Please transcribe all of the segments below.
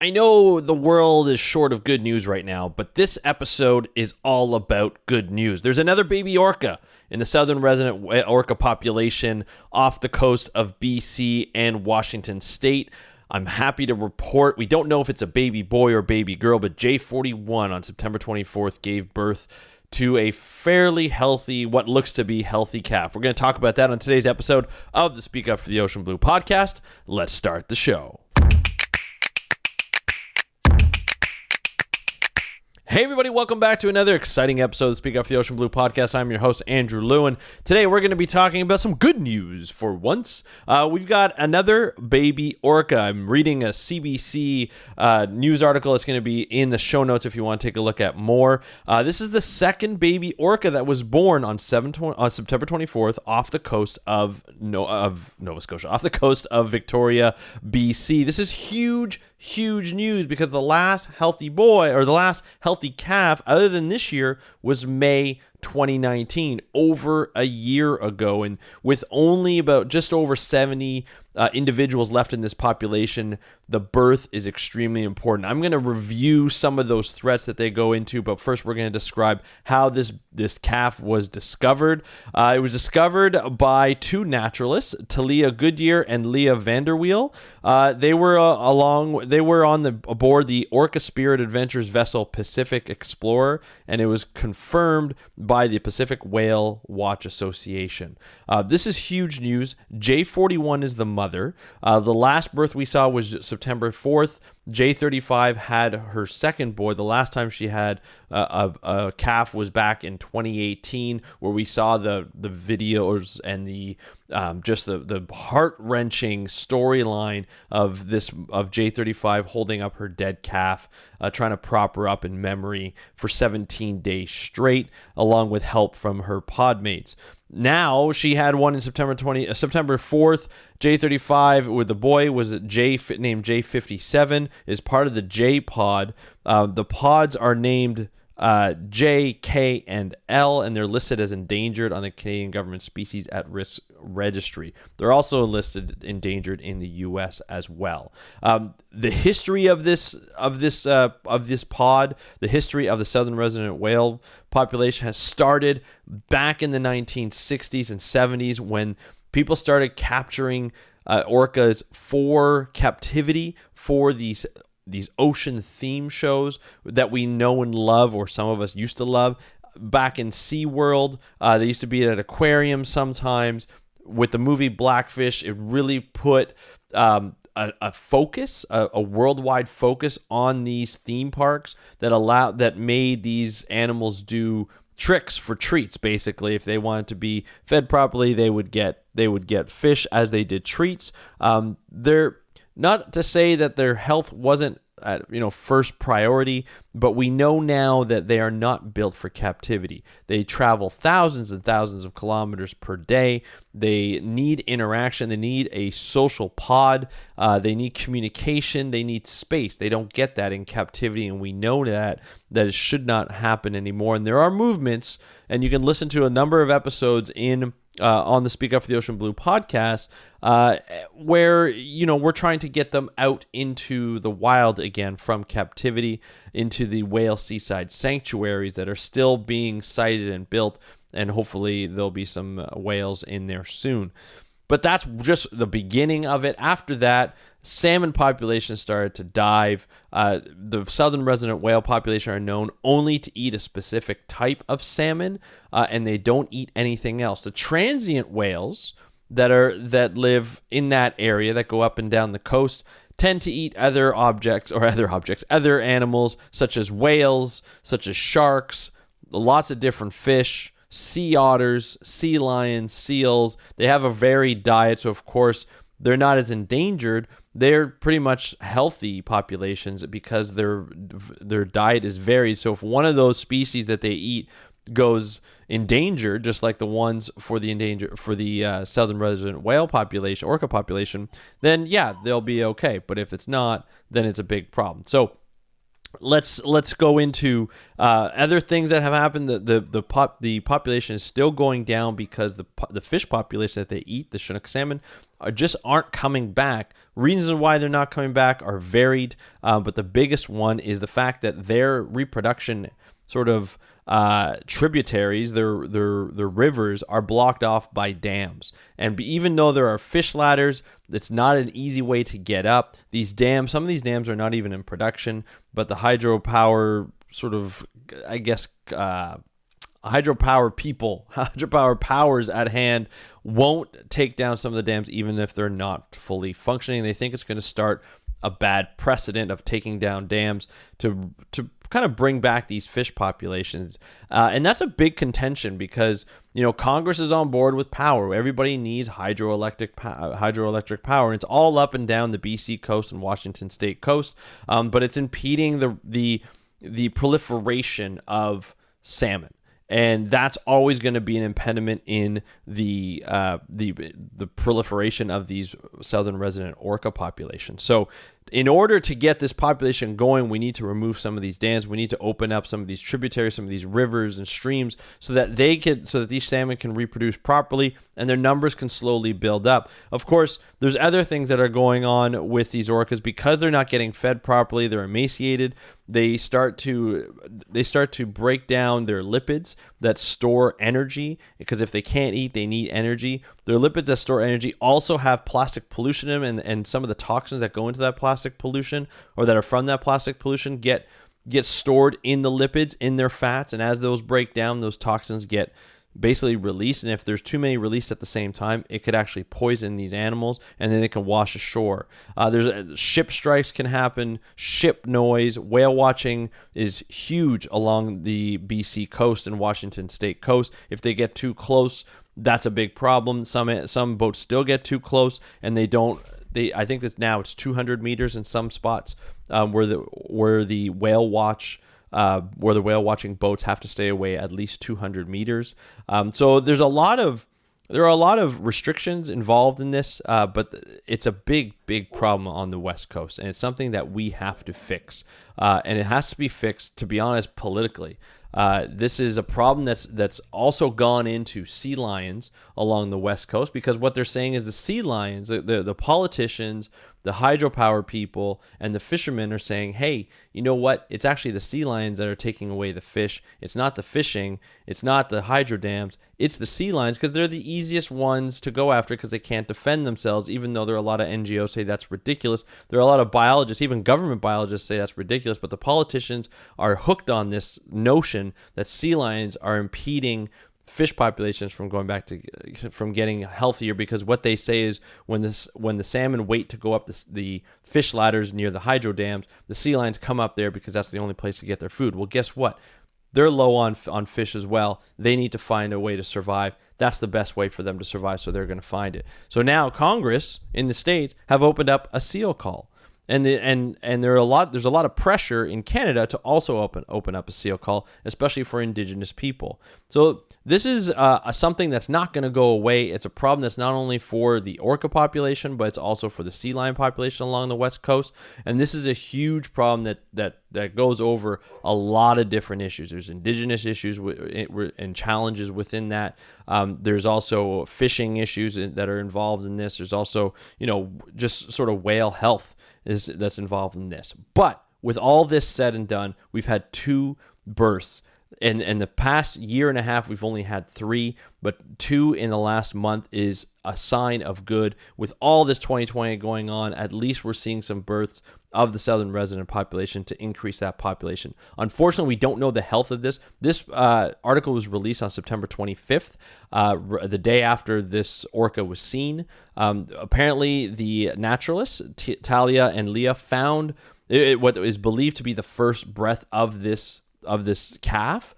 I know the world is short of good news right now, but this episode is all about good news. There's another baby orca in the Southern Resident Orca Population off the coast of BC and Washington State. I'm happy to report, we don't know if it's a baby boy or baby girl, but J41 on September 24th gave birth to a fairly healthy, what looks to be healthy calf. We're going to talk about that on today's episode of the Speak Up for the Ocean Blue podcast. Let's start the show. Hey everybody, welcome back to another exciting episode of the Speak Up for the Ocean Blue podcast. I'm your host, Andrew Lewin. Today we're going to be talking about some good news for once. We've got another baby orca. I'm reading a CBC news article. It's going to be in the show notes if you want to take a look at more. This is the second baby orca that was born on September 24th off the coast of Nova Scotia, off the coast of Victoria, BC. This is huge news because the last healthy boy or the last healthy calf other than this year was May 2019, over a year ago, and with only about just over 70 individuals left in this population, the birth is extremely important. I'm going to review some of those threats that they go into, but first we're going to describe how this calf was discovered. It was discovered by two naturalists, Talia Goodyear and Leah Vanderweel. They were aboard the Orca Spirit Adventures vessel Pacific Explorer, and it was confirmed by the Pacific Whale Watch Association. This is huge news. J41 is the mother. The last birth we saw was September 4th. J35 had her second boy. The last time she had a calf was back in 2018, where we saw the videos and the heart-wrenching storyline of J35 holding up her dead calf, trying to prop her up in memory for 17 days straight, along with help from her pod mates. Now she had one in September 4th. J35 with the boy was named J57, is part of the J pod. The pods are named J, K, and L, and they're listed as endangered on the Canadian Government Species at Risk Registry. They're also listed endangered in the U.S. as well. The history of this pod, the history of the Southern Resident Whale population has started back in the 1960s and 70s when people started capturing orcas for captivity for these ocean theme shows that we know and love, or some of us used to love. Back in SeaWorld, they used to be at aquariums sometimes. With the movie Blackfish, it really put a worldwide focus on these theme parks that made these animals do tricks for treats. Basically, if they wanted to be fed properly, they would get fish as they did treats. They're not to say that their health wasn't first priority, but we know now that they are not built for captivity. They travel thousands and thousands of kilometers per day. They need interaction. They need a social pod. They need communication. They need space. They don't get that in captivity, and we know that it should not happen anymore. And there are movements, and you can listen to a number of episodes on the Speak Up for the Ocean Blue podcast, where we're trying to get them out into the wild again from captivity, into the whale seaside sanctuaries that are still being sited and built, and hopefully there'll be some whales in there soon. But that's just the beginning of it. After that, salmon populations started to dive. The Southern Resident Whale population are known only to eat a specific type of salmon, and they don't eat anything else. The transient whales that live in that area, that go up and down the coast, tend to eat other animals such as whales, such as sharks, lots of different fish, sea otters, sea lions, seals. They have a varied diet, so of course they're not as endangered. They're pretty much healthy populations because their diet is varied. So if one of those species that they eat goes endangered, just like the ones for the Southern Resident Whale population, orca population, then yeah, they'll be okay. But if it's not, then it's a big problem. So let's go into other things that have happened. The population is still going down because the fish population that they eat, the Chinook salmon, aren't coming back. Reasons why they're not coming back are varied, but the biggest one is the fact that their reproduction sort of tributaries, their rivers, are blocked off by dams. And even though there are fish ladders, it's not an easy way to get up. Some of these dams are not even in production, but the hydropower sort of, I guess, hydropower powers at hand won't take down some of the dams, even if they're not fully functioning. They think it's going to start a bad precedent of taking down dams to kind of bring back these fish populations. And that's a big contention because, Congress is on board with power. Everybody needs hydroelectric power. And it's all up and down the BC coast and Washington state coast. But it's impeding the proliferation of salmon. And that's always going to be an impediment in the proliferation of these southern resident orca population. So in order to get this population going, we need to remove some of these dams. We need to open up some of these tributaries, some of these rivers and streams, so that these salmon can reproduce properly and their numbers can slowly build up. Of course, there's other things that are going on with these orcas because they're not getting fed properly. They're emaciated. They start to break down their lipids that store energy, because if they can't eat, they need energy. Their lipids that store energy also have plastic pollution in them, and some of the toxins that go into that plastic pollution, or that are from that plastic pollution, get stored in the lipids, in their fats, and as those break down, those toxins get basically released. And if there's too many released at the same time, it could actually poison these animals, and then they can wash ashore. Ship strikes can happen, ship noise. Whale watching is huge along the BC coast and Washington state coast. If they get too close, that's a big problem. Some boats still get too close, and I think that now it's 200 meters in some spots where the whale watching boats have to stay away at least 200 meters. So there are a lot of restrictions involved in this, but it's a big problem on the West Coast, and it's something that we have to fix. And it has to be fixed, to be honest, politically. This is a problem that's also gone into sea lions along the West Coast, because what they're saying is the sea lions, the politicians, the hydropower people, and the fishermen are saying, hey, you know what? It's actually the sea lions that are taking away the fish. It's not the fishing. It's not the hydro dams. It's the sea lions, because they're the easiest ones to go after because they can't defend themselves, even though there are a lot of NGOs say that's ridiculous. There are a lot of biologists, even government biologists, say that's ridiculous, but the politicians are hooked on this notion that sea lions are impeding fish populations from getting healthier, because what they say is when the salmon wait to go up the fish ladders near the hydro dams, the sea lions come up there because that's the only place to get their food. Well, guess what? They're low on fish as well. They need to find a way to survive. That's the best way for them to survive, so they're going to find it. So now Congress in the States have opened up a seal call. And there's a lot of pressure in Canada to also open up a seal call, especially for Indigenous people. So this is something that's not going to go away. It's a problem that's not only for the orca population, but it's also for the sea lion population along the West Coast. And this is a huge problem that goes over a lot of different issues. There's Indigenous issues and challenges within that. There's also fishing issues that are involved in this. There's also, just sort of whale health that's involved in this. But with all this said and done, we've had 2 births. In the past year and a half, we've only had 3, but 2 in the last month is a sign of good. With all this 2020 going on, at least we're seeing some births of the southern resident population to increase that population. Unfortunately, we don't know the health of this. This article was released on September 25th, the day after this orca was seen. Apparently, the naturalists, Talia and Leah, found what is believed to be the first breath of this calf,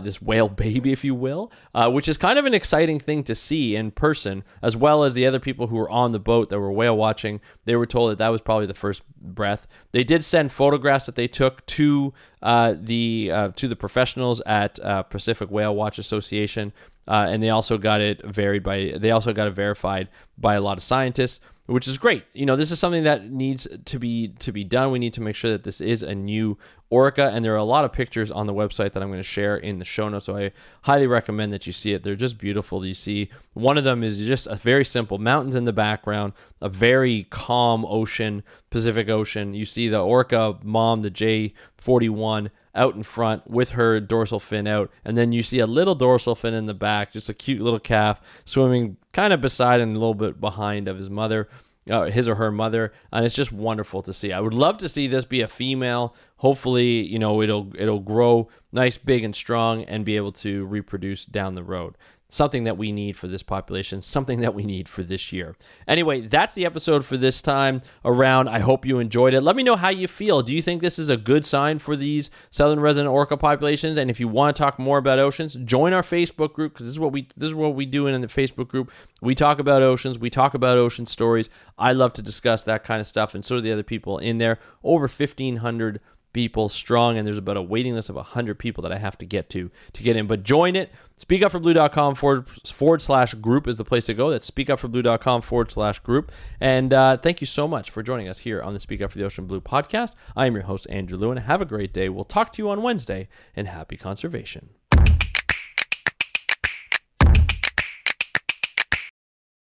this whale baby, if you will, which is kind of an exciting thing to see in person, as well as the other people who were on the boat that were whale watching. They were told that was probably the first breath. They did send photographs that they took to the professionals at Pacific Whale Watch Association, and they also got it verified by a lot of scientists. which is great. This is something that needs to be done. We need to make sure that this is a new orca, and there are a lot of pictures on the website that I'm going to share in the show notes, so I highly recommend that you see it. They're just beautiful. You see one of them is just a very simple mountains in the background, a very calm ocean, Pacific Ocean. You see the orca mom, the J41, out in front with her dorsal fin out, and then you see a little dorsal fin in the back, just a cute little calf swimming kind of beside and a little bit behind of his mother, his or her mother, and it's just wonderful to see. I would love to see this be a female. Hopefully, it'll grow nice, big, and strong, and be able to reproduce down the road. Something that we need for this population, something that we need for this year. Anyway, that's the episode for this time around. I hope you enjoyed it. Let me know how you feel. Do you think this is a good sign for these southern resident orca populations? And if you want to talk more about oceans, join our Facebook group, because this is what we do in the Facebook group. We talk about oceans. We talk about ocean stories. I love to discuss that kind of stuff, and so do the other people in there. Over 1,500 people strong, and there's about a waiting list of 100 people that I have to get get in. But join it. SpeakUpForBlue.com/group is the place to go. That's SpeakUpForBlue.com/group. And thank you so much for joining us here on the Speak Up for the Ocean Blue podcast. I am your host, Andrew Lewin. Have a great day. We'll talk to you on Wednesday, and happy conservation.